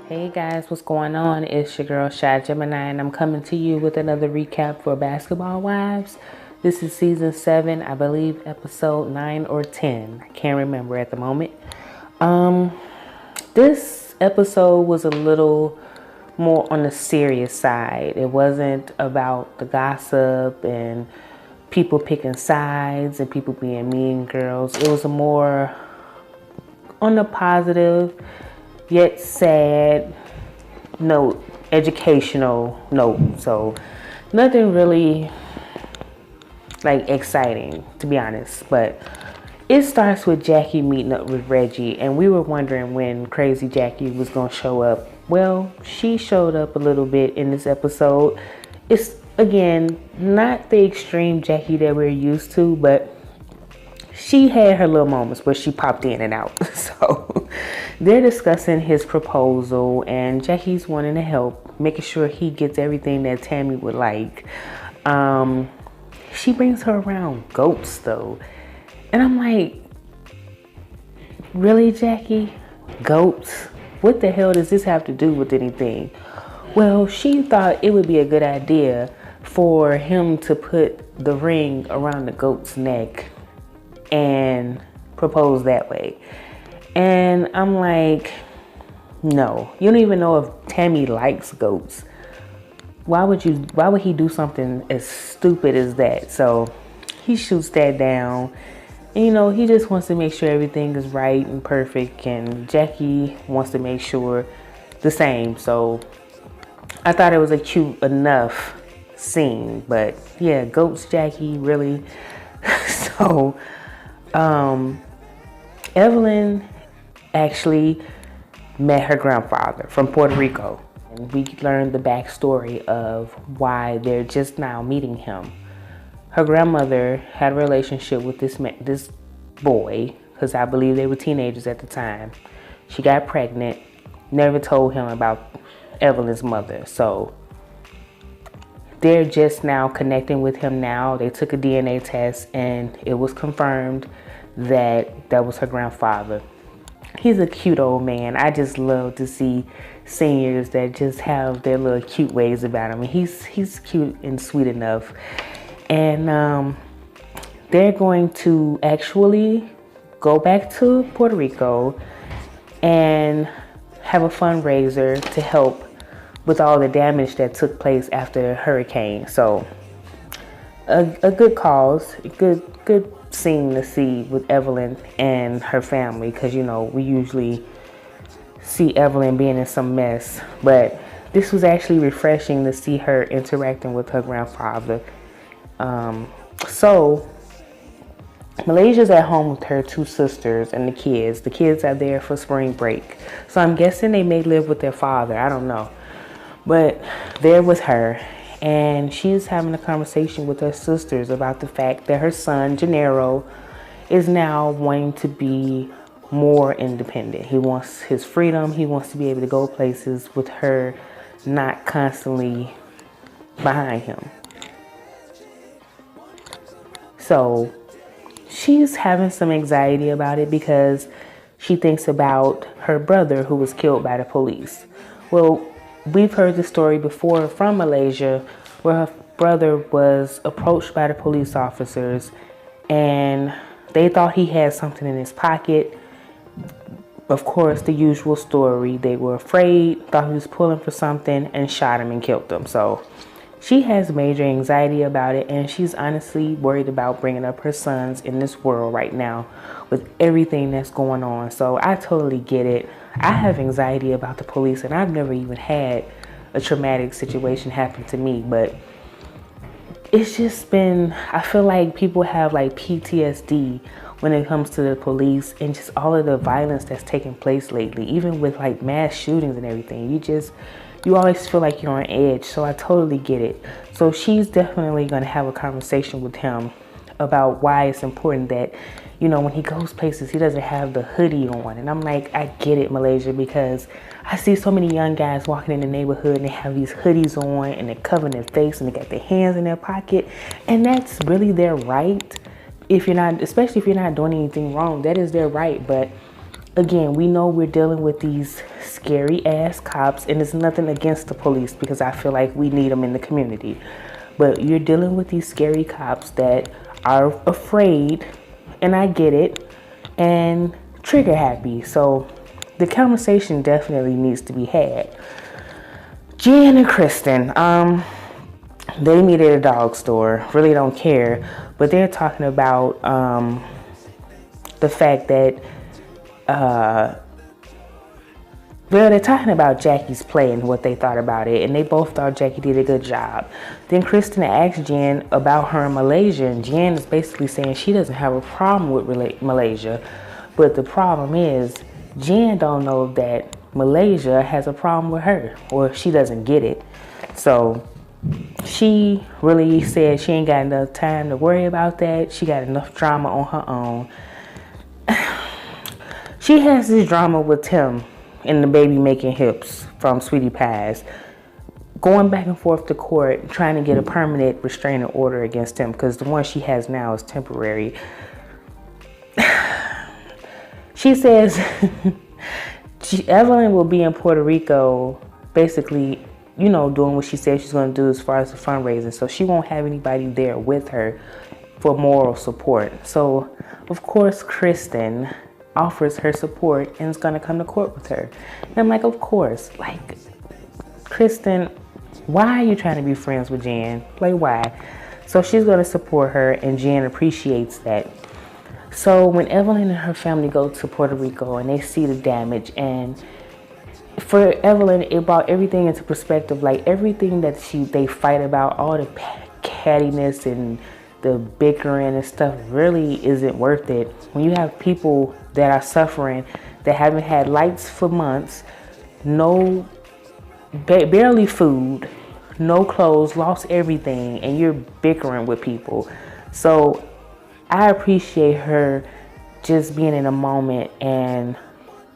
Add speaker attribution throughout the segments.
Speaker 1: Hey guys, what's going on? It's your girl Shy Gemini, and I'm coming to you with another recap for Basketball Wives. This is season 7, I believe episode 9 or 10. I can't remember at the moment. This episode was a little more on the serious side. It wasn't about the gossip and people picking sides and people being mean girls. It was a more on the positive yet sad note, educational note. So nothing really like exciting, to be honest. But it starts with Jackie meeting up with Reggie, and we were wondering when Crazy Jackie was gonna show up. Well, she showed up a little bit in this episode. It's again not the extreme Jackie that we're used to, but she had her little moments where she popped in and out. So they're discussing his proposal, and Jackie's wanting to help, making sure he gets everything that Tammy would like. She brings her around goats though. And I'm like, really, Jackie? Goats? What the hell does this have to do with anything? Well, she thought it would be a good idea for him to put the ring around the goat's neck and propose that way. And I'm like, no, you don't even know if Tammy likes goats. Why would he do something as stupid as that? So he shoots that down. And, he just wants to make sure everything is right and perfect, and Jackie wants to make sure the same. So I thought it was a cute enough scene, but yeah, goats, Jackie, really. So Evelyn actually met her grandfather from Puerto Rico, and we learned the backstory of why they're just now meeting him. Her grandmother had a relationship with this boy, because I believe they were teenagers at the time. She got pregnant, never told him about Evelyn's mother. So they're just now connecting with him now. They took a DNA test and it was confirmed that was her grandfather. He's a cute old man. I just love to see seniors that just have their little cute ways about him. And he's cute and sweet enough. And they're going to actually go back to Puerto Rico and have a fundraiser to help with all the damage that took place after the hurricane. So a good cause, a good scene to see with Evelyn and her family, because we usually see Evelyn being in some mess, but this was actually refreshing to see her interacting with her grandfather. So Malaysia's at home with her two sisters and the kids. The kids are there for spring break, so I'm guessing they may live with their father. I don't know, but they're with her, and she's having a conversation with her sisters about the fact that her son Gennaro is now wanting to be more independent. He wants his freedom. He wants to be able to go places with her not constantly behind him. So she's having some anxiety about it because she thinks about her brother who was killed by the police. Well, we've heard the story before from Malaysia where her brother was approached by the police officers and they thought he had something in his pocket. Of course, the usual story. They were afraid, thought he was pulling for something, and shot him and killed him. So she has major anxiety about it, and she's honestly worried about bringing up her sons in this world right now with everything that's going on. So I totally get it. I have anxiety about the police, and I've never even had a traumatic situation happen to me, but it's just been, I feel like people have like PTSD when it comes to the police and just all of the violence that's taking place lately, even with like mass shootings and everything. You always feel like you're on edge. So I totally get it. So she's definitely going to have a conversation with him about why it's important that, when he goes places, he doesn't have the hoodie on. And I'm like, I get it, Malaysia, because I see so many young guys walking in the neighborhood and they have these hoodies on and they're covering their face and they got their hands in their pocket. And that's really their right. Especially if you're not doing anything wrong, that is their right. But again, we know we're dealing with these scary ass cops, and it's nothing against the police because I feel like we need them in the community. But you're dealing with these scary cops that are afraid, and I get it, and trigger happy. So the conversation definitely needs to be had. Jen and Kristen, they meet at a dog store. Really don't care, but they're talking about the fact that well, they're talking about Jackie's play and what they thought about it, and they both thought Jackie did a good job. Then Kristen asked Jen about her in Malaysia, and Jen is basically saying she doesn't have a problem with Malaysia, but the problem is Jen don't know that Malaysia has a problem with her, or she doesn't get it. So she really said she ain't got enough time to worry about that. She got enough drama on her own. She has this drama with Tim and the baby making hips from Sweetie Pies, going back and forth to court, trying to get a permanent restraining order against him because the one she has now is temporary. She says Evelyn will be in Puerto Rico, basically, you know, doing what she said she's going to do as far as the fundraising. So she won't have anybody there with her for moral support. So, of course, Kristen offers her support and is going to come to court with her. And I'm like, of course. Like, Kristen, why are you trying to be friends with Jen? Like, why? So she's going to support her, and Jen appreciates that. So when Evelyn and her family go to Puerto Rico and they see the damage, and for Evelyn, it brought everything into perspective. Like, everything that they fight about, all the cattiness and the bickering and stuff really isn't worth it. When you have people that are suffering, that haven't had lights for months, no, barely food, no clothes, lost everything, and you're bickering with people. So I appreciate her just being in a moment and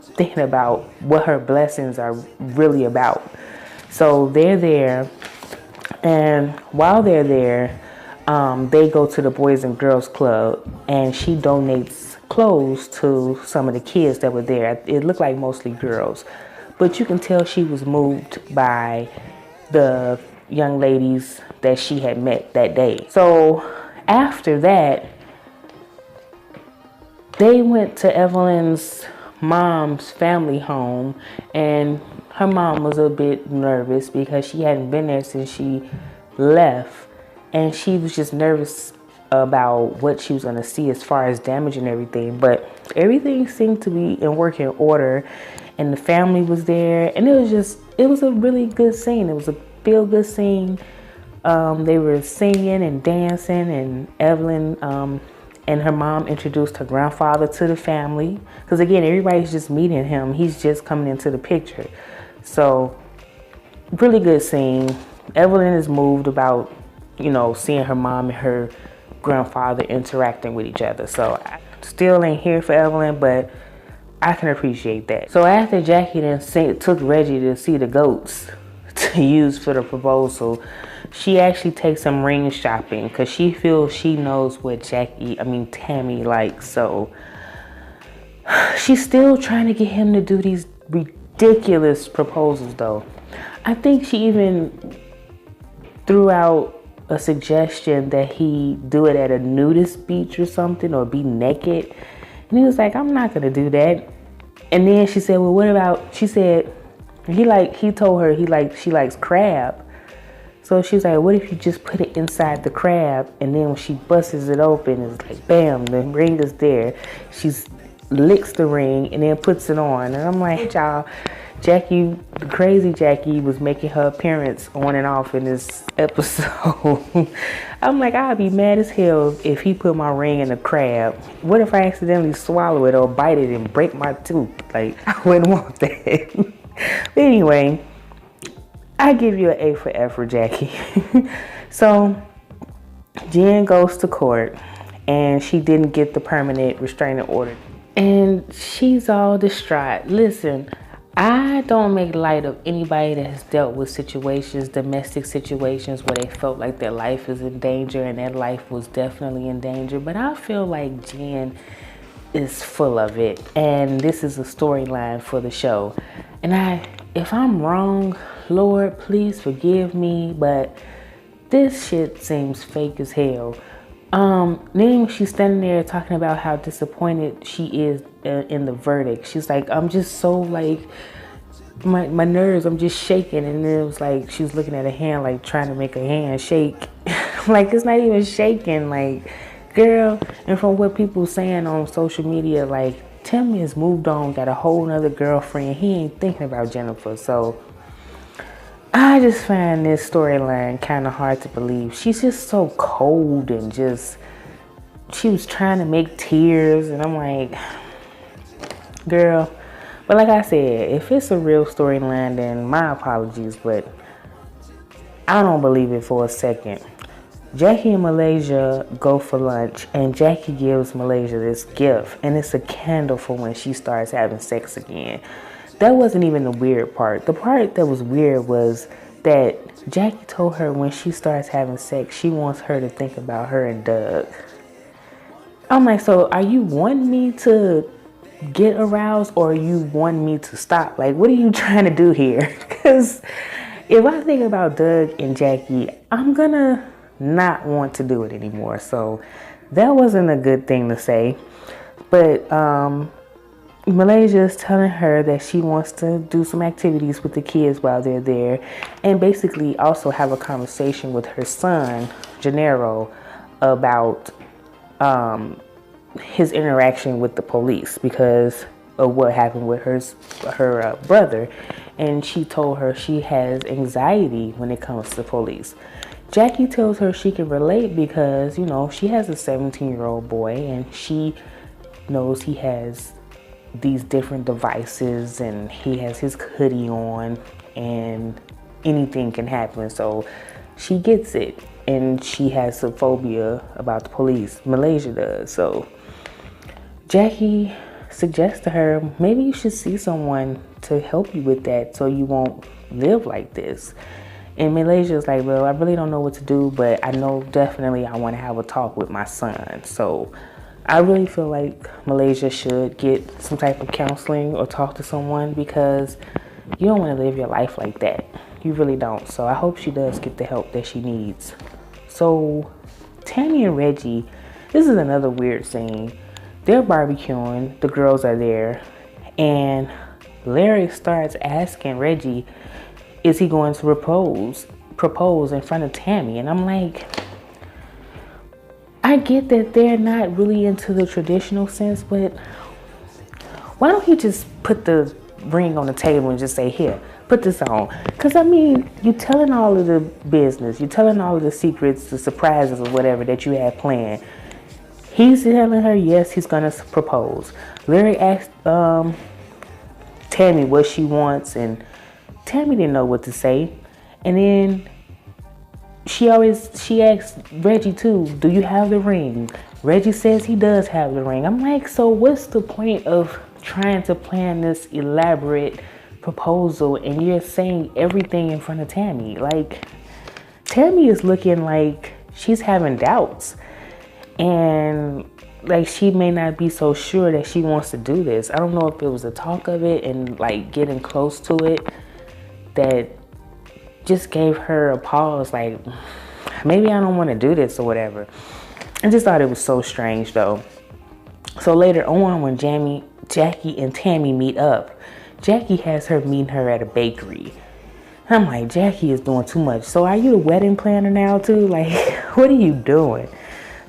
Speaker 1: thinking about what her blessings are really about. So they're there, and while they're there, they go to the Boys and Girls Club, and she donates clothes to some of the kids that were there. It looked like mostly girls, but you can tell she was moved by the young ladies that she had met that day. So after that, they went to Evelyn's mom's family home, and her mom was a bit nervous because she hadn't been there since she left. And she was just nervous about what she was going to see as far as damage and everything. But everything seemed to be in working order. And the family was there. And it was a really good scene. It was a feel-good scene. They were singing and dancing. And Evelyn and her mom introduced her grandfather to the family. Because, again, everybody's just meeting him. He's just coming into the picture. So, really good scene. Evelyn is moved about, you know, seeing her mom and her grandfather interacting with each other. So I still ain't here for Evelyn, but I can appreciate that. So after Jackie then took Reggie to see the goats to use for the proposal, she actually takes some ring shopping because she feels she knows what Tammy likes. So she's still trying to get him to do these ridiculous proposals though. I think she even threw out a suggestion that he do it at a nudist beach or something, or be naked. And he was like, I'm not gonna do that. And then she said, well, what about, she said, he told her she likes crab. So she was like, what if you just put it inside the crab, and then when she busts it open, it's like, bam, the ring is there. She licks the ring and then puts it on. And I'm like, y'all, Jackie, the crazy Jackie, was making her appearance on and off in this episode. I'm like, I'd be mad as hell if he put my ring in a crab. What if I accidentally swallow it or bite it and break my tooth? Like, I wouldn't want that. But anyway, I give you an A for F for Jackie. So Jen goes to court, and she didn't get the permanent restraining order. And she's all distraught. Listen, I don't make light of anybody that has dealt with situations, domestic situations, where they felt like their life is in danger, and their life was definitely in danger. But I feel like Jen is full of it, and this is a storyline for the show. And if I'm wrong, Lord, please forgive me, but this shit seems fake as hell. Then she's standing there talking about how disappointed she is in the verdict. She's like, I'm just so like, my nerves, I'm just shaking. And then it was like, she was looking at her hand, like trying to make her hand shake. Like, it's not even shaking, like, girl. And from what people saying on social media, like, Timmy has moved on, got a whole nother girlfriend. He ain't thinking about Jennifer. So I just find this storyline kind of hard to believe. She's just so cold and just, she was trying to make tears. And I'm like, girl. But like I said, if it's a real storyline, then my apologies. But I don't believe it for a second. Jackie and Malaysia go for lunch, and Jackie gives Malaysia this gift, and it's a candle for when she starts having sex again. That wasn't even the weird part. The part that was weird was that Jackie told her when she starts having sex, she wants her to think about her and Doug. I'm like, so are you wanting me to get aroused, or are you wanting me to stop? Like, what are you trying to do here? Because if I think about Doug and Jackie, I'm gonna not want to do it anymore. So that wasn't a good thing to say. But Malaysia is telling her that she wants to do some activities with the kids while they're there, and basically also have a conversation with her son Gennaro about his interaction with the police because of what happened with her brother. And she told her she has anxiety when it comes to police. Jackie tells her she can relate because, you know, she has a 17-year-old boy, and she knows he has these different devices, and he has his hoodie on, and anything can happen. So she gets it, and she has a phobia about the police. Malaysia does. So Jackie suggests to her, maybe you should see someone to help you with that so you won't live like this. And Malaysia is like, well, I really don't know what to do, but I know definitely I want to have a talk with my son. So I really feel like Malaysia should get some type of counseling or talk to someone, because you don't want to live your life like that. You really don't. So I hope she does get the help that she needs. So Tammy and Reggie, this is another weird scene. They're barbecuing. The girls are there. And Larry starts asking Reggie, is he going to propose in front of Tammy? And I'm like, I get that they're not really into the traditional sense, but why don't he just put the ring on the table and just say, here, put this on? Because, I mean, you're telling all of the business, you're telling all of the secrets, the surprises or whatever that you had planned. He's telling her, yes, he's going to propose. Larry asked Tammy what she wants, and Tammy didn't know what to say. And then she asks Reggie too, do you have the ring? Reggie says he does have the ring. I'm like, so what's the point of trying to plan this elaborate proposal and you're saying everything in front of Tammy? Like, Tammy is looking like she's having doubts, and like she may not be so sure that she wants to do this. I don't know if it was the talk of it and like getting close to it that just gave her a pause, like maybe I don't want to do this or whatever. I just thought it was so strange though. So later on, when Jackie and Tammy meet up, Jackie has her meeting her at a bakery. I'm like, Jackie is doing too much. So are you the wedding planner now too? Like, what are you doing?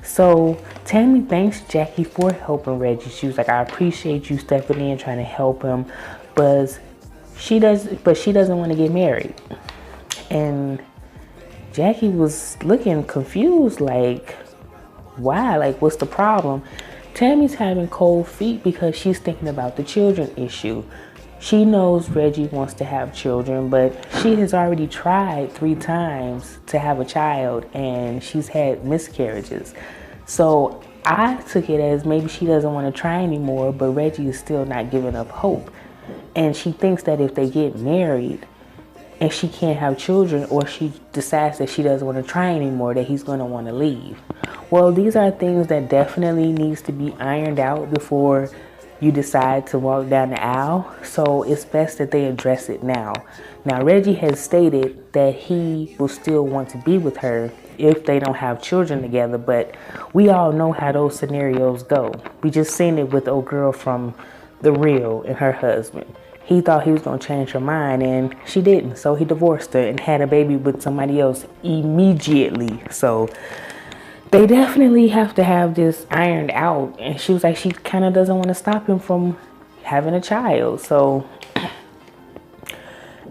Speaker 1: So Tammy thanks Jackie for helping Reggie. She was like, I appreciate you stepping in, trying to help him, but she doesn't want to get married. And Jackie was looking confused, like, why? Like, what's the problem? Tammy's having cold feet because she's thinking about the children issue. She knows Reggie wants to have children, but she has already tried 3 times to have a child, and she's had miscarriages. So I took it as maybe she doesn't want to try anymore, but Reggie is still not giving up hope. And she thinks that if they get married and she can't have children, or she decides that she doesn't want to try anymore, that he's going to want to leave. Well, these are things that definitely needs to be ironed out before you decide to walk down the aisle. So it's best that they address it now. Now, Reggie has stated that he will still want to be with her if they don't have children together, but we all know how those scenarios go. We just seen it with old girl from The Real and her husband. He thought he was going to change her mind, and she didn't. So he divorced her and had a baby with somebody else immediately. So they definitely have to have this ironed out. And she was like, she kind of doesn't want to stop him from having a child. So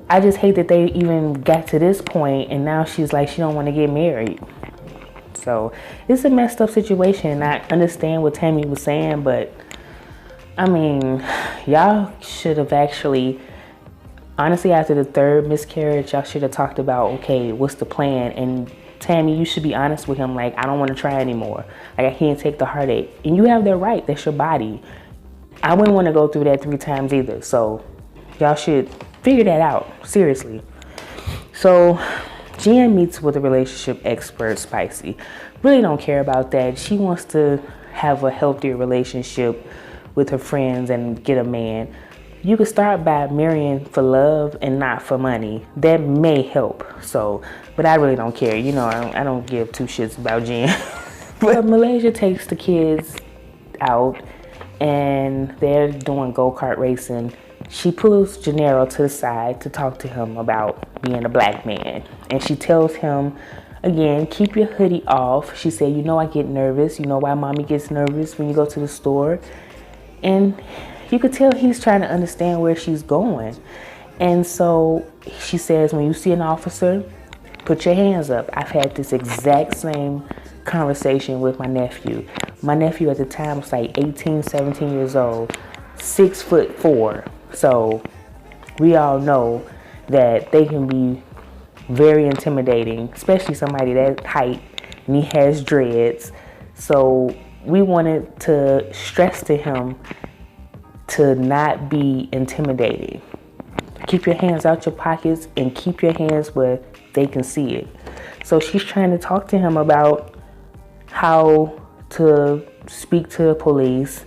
Speaker 1: I just hate that they even got to this point, and now she's like, she don't want to get married. So it's a messed up situation. I understand what Tammy was saying, but I mean, y'all should have actually, honestly, after the third miscarriage, y'all should have talked about, okay, what's the plan? And Tammy, you should be honest with him, like, I don't want to try anymore. Like, I can't take the heartache. And you have that right. That's your body. I wouldn't want to go through that 3 times either. So y'all should figure that out, seriously. So Jen meets with a relationship expert, Spicy. Really don't care about that. She wants to have a healthier relationship with her friends and get a man. You could start by marrying for love and not for money. That may help. So, but I really don't care. You know, I don't give 2 shits about Jen. But Malaysia takes the kids out and they're doing go-kart racing. She pulls Gennaro to the side to talk to him about being a black man. And she tells him, again, keep your hoodie off. She said, you know I get nervous. You know why mommy gets nervous when you go to the store? And you could tell he's trying to understand where she's going. And so she says, when you see an officer, put your hands up. I've had this exact same conversation with my nephew. My nephew at the time was like 18, 17 years old, 6'4". So we all know that they can be very intimidating, especially somebody that height, and he has dreads. So we wanted to stress to him to not be intimidating. Keep your hands out your pockets and keep your hands where they can see it. So she's trying to talk to him about how to speak to the police,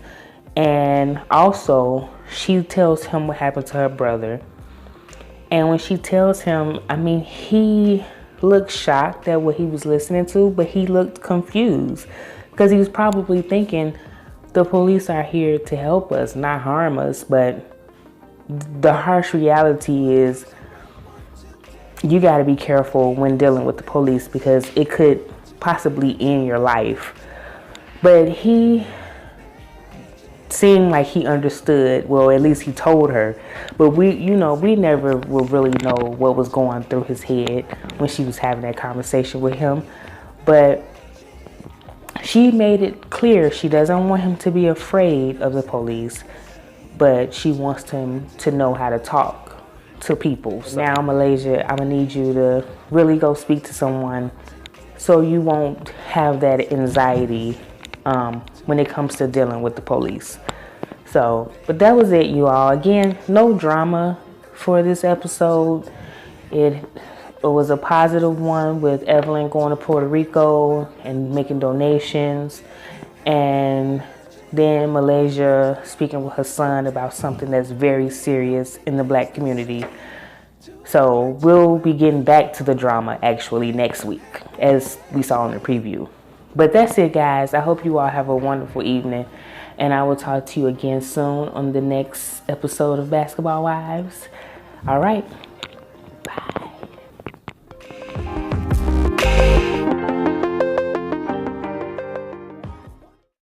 Speaker 1: and also she tells him what happened to her brother. And when she tells him, I mean, he looked shocked at what he was listening to, but he looked confused because he was probably thinking the police are here to help us, not harm us. But the harsh reality is you got to be careful when dealing with the police because it could possibly end your life. But he seemed like he understood. Well, at least he told her. But we never will really know what was going through his head when she was having that conversation with him. But she made it clear she doesn't want him to be afraid of the police, but she wants him to know how to talk to people. So now, Malaysia, I'm gonna need you to really go speak to someone so you won't have that anxiety when it comes to dealing with the police. So, but that was it, you all. Again, no drama for this episode. It was a positive one with Evelyn going to Puerto Rico and making donations, and then Malaysia speaking with her son about something that's very serious in the black community. So we'll be getting back to the drama actually next week, as we saw in the preview. But that's it, guys. I hope you all have a wonderful evening, and I will talk to you again soon on the next episode of Basketball Wives. All right. Bye.